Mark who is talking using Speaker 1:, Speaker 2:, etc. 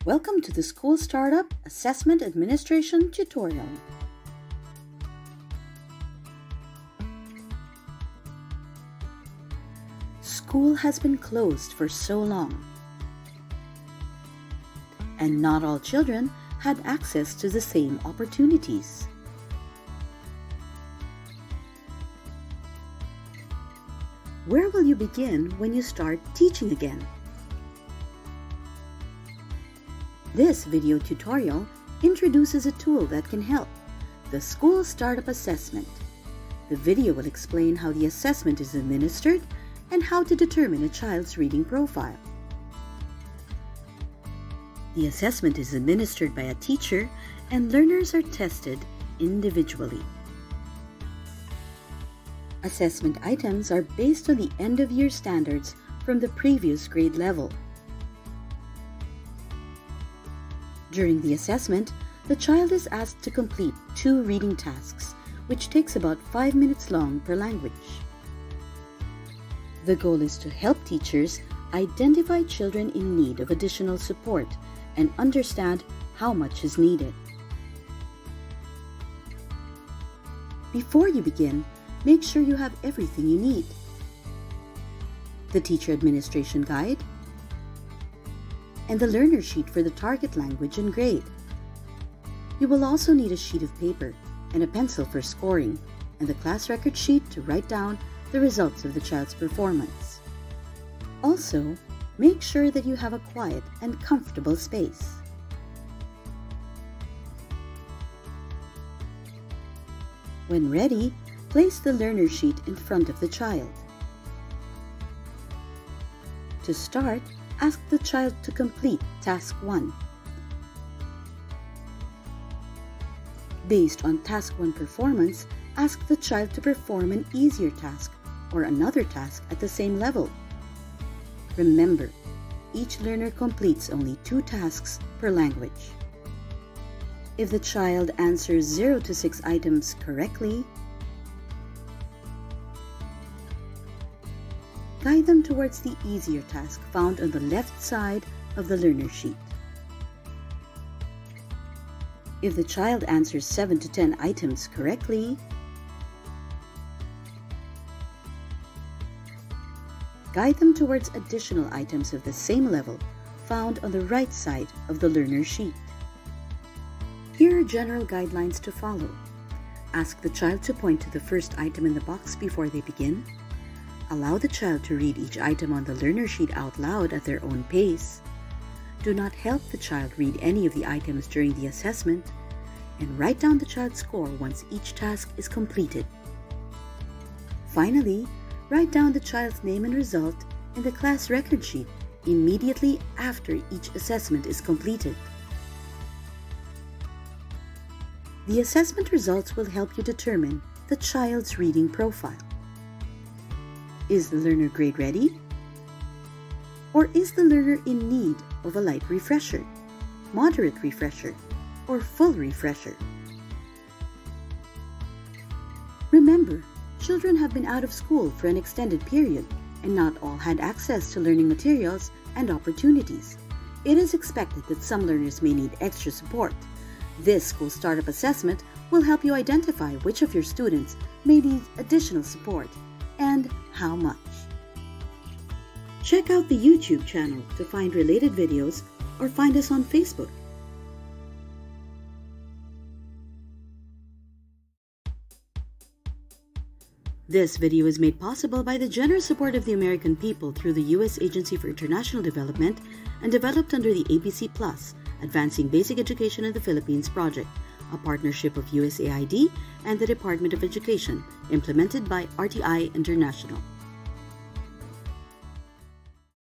Speaker 1: Welcome to the School Startup Assessment Administration tutorial. School has been closed for so long, and not all children had access to the same opportunities. Where will you begin when you start teaching again? This video tutorial introduces a tool that can help, the School Startup Assessment. The video will explain how the assessment is administered and how to determine a child's reading profile. The assessment is administered by a teacher and learners are tested individually. Assessment items are based on the end-of-year standards from the previous grade level. During the assessment, the child is asked to complete 2 reading tasks, which takes about 5 minutes long per language. The goal is to help teachers identify children in need of additional support and understand how much is needed. Before you begin, make sure you have everything you need: the Teacher Administration Guide, and the learner sheet for the target language and grade. You will also need a sheet of paper and a pencil for scoring, and the class record sheet to write down the results of the child's performance. Also, make sure that you have a quiet and comfortable space. When ready, place the learner sheet in front of the child. To start, ask the child to complete Task 1. Based on Task 1 performance, ask the child to perform an easier task or another task at the same level. Remember, each learner completes only 2 tasks per language. If the child answers 0 to 6 items correctly, guide them towards the easier task found on the left side of the learner sheet. If the child answers 7 to 10 items correctly, guide them towards additional items of the same level found on the right side of the learner sheet. Here are general guidelines to follow. Ask the child to point to the first item in the box before they begin. Allow the child to read each item on the learner sheet out loud at their own pace. Do not help the child read any of the items during the assessment, and write down the child's score once each task is completed. Finally, write down the child's name and result in the class record sheet immediately after each assessment is completed. The assessment results will help you determine the child's reading profile. Is the learner grade ready? Or is the learner in need of a light refresher, moderate refresher, or full refresher? Remember, children have been out of school for an extended period, and not all had access to learning materials and opportunities. It is expected that some learners may need extra support. This School Startup Assessment will help you identify which of your students may need additional support and how much. Check out the YouTube channel to find related videos or find us on Facebook. This video is made possible by the generous support of the American people through the U.S. Agency for International Development and developed under the ABC Plus, Advancing Basic Education in the Philippines project, a partnership of USAID and the Department of Education, implemented by RTI International.